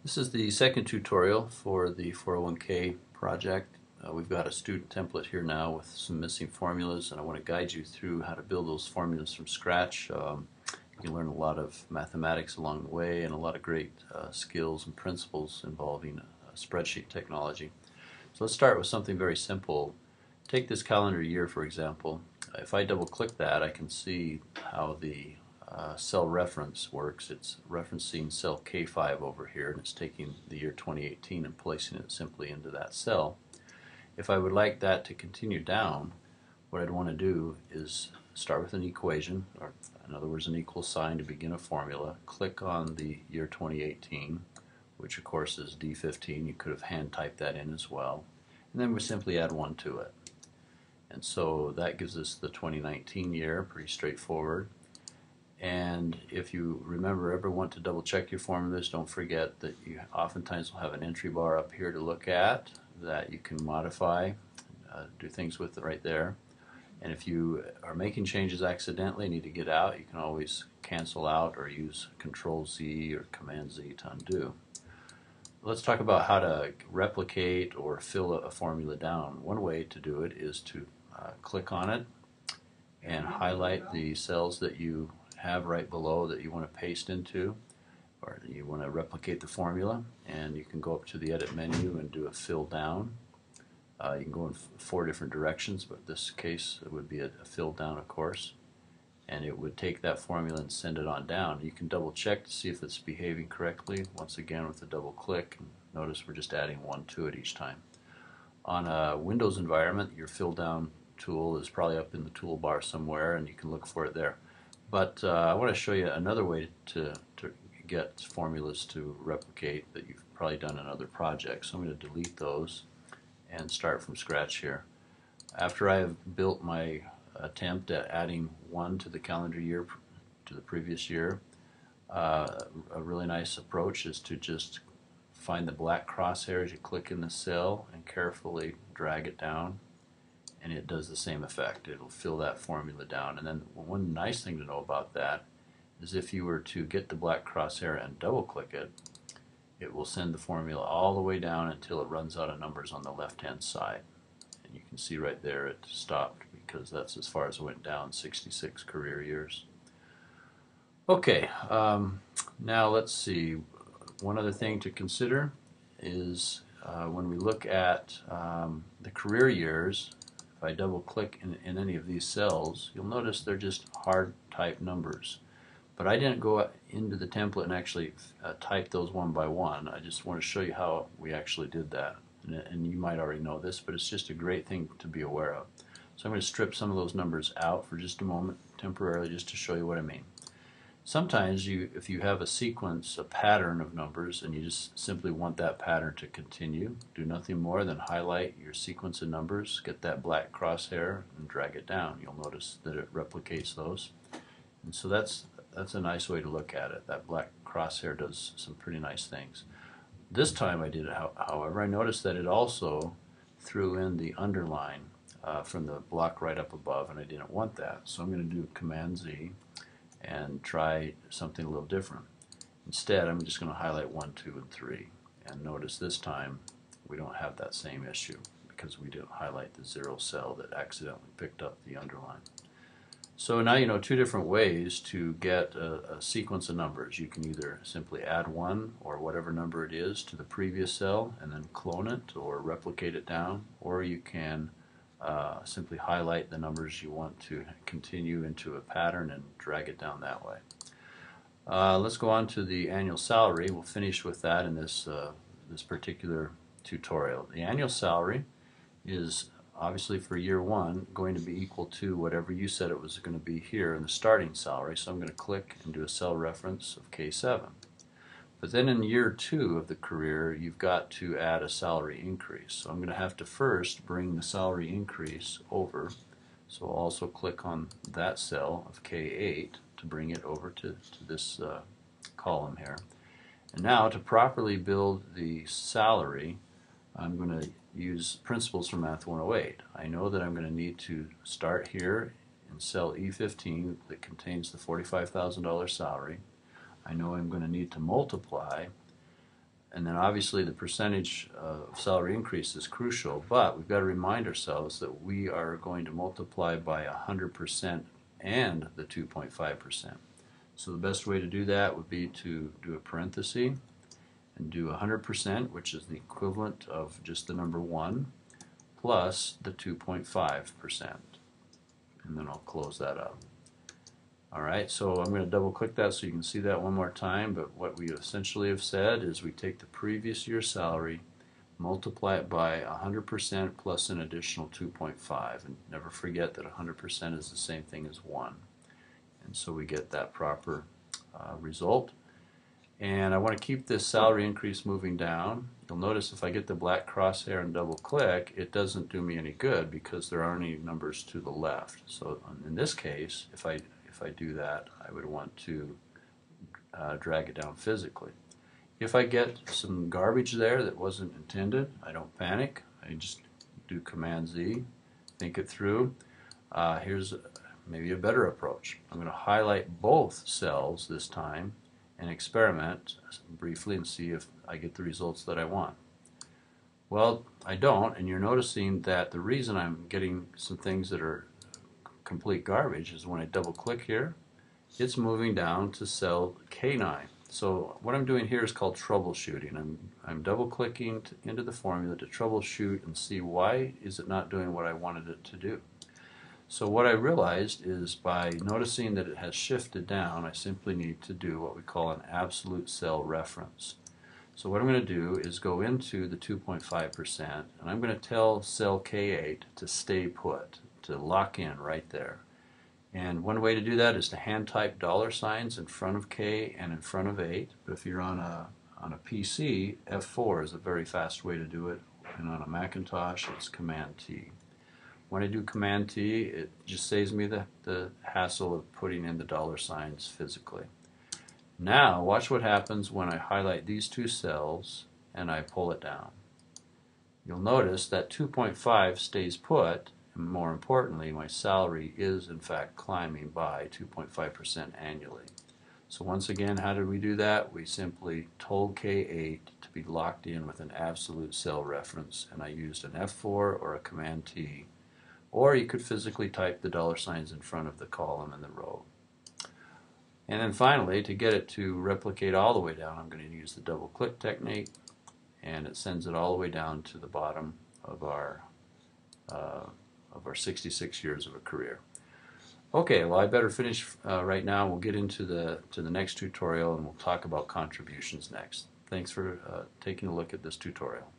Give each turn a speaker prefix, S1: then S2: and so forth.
S1: This is the second tutorial for the 401k project. We've got a student template here now with some missing formulas, and I want to guide you through how to build those formulas from scratch. You can learn a lot of mathematics along the way and a lot of great skills and principles involving spreadsheet technology. So let's start with something very simple. Take this calendar year, for example. If I double click that, I can see how the cell reference works. It's referencing cell K5 over here, and it's taking the year 2018 and placing it simply into that cell. If I would like that to continue down, what I'd want to do is start with an equation, or in other words an equal sign to begin a formula. Click on the year 2018, which of course is D15. You could have hand typed that in as well, and then we simply add 1 to it. And so that gives us the 2019 year, pretty straightforward. And if you remember, ever want to double check your formulas, don't forget that you oftentimes will have an entry bar up here to look at that you can modify, do things with right there. And if you are making changes accidentally and need to get out, you can always cancel out or use Control Z or Command Z to undo. Let's talk about how to replicate or fill a formula down. One way to do it is to click on it and highlight the cells that you have right below that you want to paste into, or you want to replicate the formula, and you can go up to the edit menu and do a fill down. You can go in 4 different directions, but in this case it would be a fill down, of course, and it would take that formula and send it on down. You can double check to see if it's behaving correctly, once again with a double click, and notice we're just adding 1 to it each time. On a Windows environment, your fill down tool is probably up in the toolbar somewhere, and you can look for it there. But I want to show you another way to get formulas to replicate that you've probably done in other projects. So I'm going to delete those and start from scratch here. After I have built my attempt at adding 1 to the calendar year to the previous year, a really nice approach is to just find the black crosshair as you click in the cell and carefully drag it down, and it does the same effect. It'll fill that formula down. And then one nice thing to know about that is if you were to get the black crosshair and double click it, it will send the formula all the way down until it runs out of numbers on the left hand side. And you can see right there it stopped because that's as far as it went down, 66 career years. Okay, now let's see. One other thing to consider is when we look at the career years, if I double click in any of these cells, you'll notice they're just hard type numbers. But I didn't go into the template and actually type those one by one. I just want to show you how we actually did that. And you might already know this, but it's just a great thing to be aware of. So I'm going to strip some of those numbers out for just a moment, temporarily, just to show you what I mean. Sometimes if you have a sequence, a pattern of numbers, and you just simply want that pattern to continue, do nothing more than highlight your sequence of numbers, get that black crosshair, and drag it down. You'll notice that it replicates those. And so that's a nice way to look at it. That black crosshair does some pretty nice things. This time I did it, however, I noticed that it also threw in the underline from the block right up above, and I didn't want that. So I'm going to do Command Z and try something a little different. Instead, I'm just going to highlight 1, 2, and 3. And notice this time we don't have that same issue because we didn't highlight the 0 cell that accidentally picked up the underline. So now you know 2 different ways to get a sequence of numbers. You can either simply add 1 or whatever number it is to the previous cell and then clone it or replicate it down, or you can simply highlight the numbers you want to continue into a pattern and drag it down that way. Let's go on to the annual salary. We'll finish with that in this particular tutorial. The annual salary is obviously for year 1 going to be equal to whatever you said it was going to be here in the starting salary. So I'm going to click and do a cell reference of K7. But then in year 2 of the career, you've got to add a salary increase. So I'm going to have to first bring the salary increase over. So I'll also click on that cell of K8 to bring it over to this column here. And now to properly build the salary, I'm going to use principles from Math 108. I know that I'm going to need to start here in cell E15 that contains the $45,000 salary. I know I'm going to need to multiply And then obviously the percentage of salary increase is crucial, but we've got to remind ourselves that we are going to multiply by 100% and the 2.5%. So the best way to do that would be to do a parenthesis and do 100%, which is the equivalent of just the number 1, plus the 2.5%. And then I'll close that up. Alright, so I'm going to double click that so you can see that one more time, but what we essentially have said is we take the previous year's salary, multiply it by 100% plus an additional 2.5, and never forget that 100% is the same thing as 1. And so we get that proper result. And I want to keep this salary increase moving down. You'll notice if I get the black crosshair and double click, it doesn't do me any good because there aren't any numbers to the left. So in this case, if I do that, I would want to drag it down physically. If I get some garbage there that wasn't intended, I don't panic. I just do Command Z, think it through. Here's maybe a better approach. I'm going to highlight both cells this time and experiment briefly and see if I get the results that I want. Well, I don't, and you're noticing that the reason I'm getting some things that are complete garbage is when I double click here, it's moving down to cell K9. So what I'm doing here is called troubleshooting. I'm double clicking into the formula to troubleshoot and see why is it not doing what I wanted it to do. So what I realized is by noticing that it has shifted down, I simply need to do what we call an absolute cell reference. So what I'm going to do is go into the 2.5% and I'm going to tell cell K8 to stay put, to lock in right there. And one way to do that is to hand type $signs in front of K and in front of 8. But if you're on a PC, F4 is a very fast way to do it, and on a Macintosh it's Command T. When I do Command T, it just saves me the hassle of putting in the $signs physically. Now watch what happens when I highlight these two cells and I pull it down. You'll notice that 2.5 stays put, and more importantly, my salary is in fact climbing by 2.5% annually. So once again, how did we do that? We simply told K8 to be locked in with an absolute cell reference, and I used an F4 or a Command T. Or you could physically type the $signs in front of the column and the row. And then finally, to get it to replicate all the way down, I'm going to use the double click technique, and it sends it all the way down to the bottom of our 66 years of a career. Okay, well I better finish right now. We'll get into the next tutorial and we'll talk about contributions next. Thanks for taking a look at this tutorial.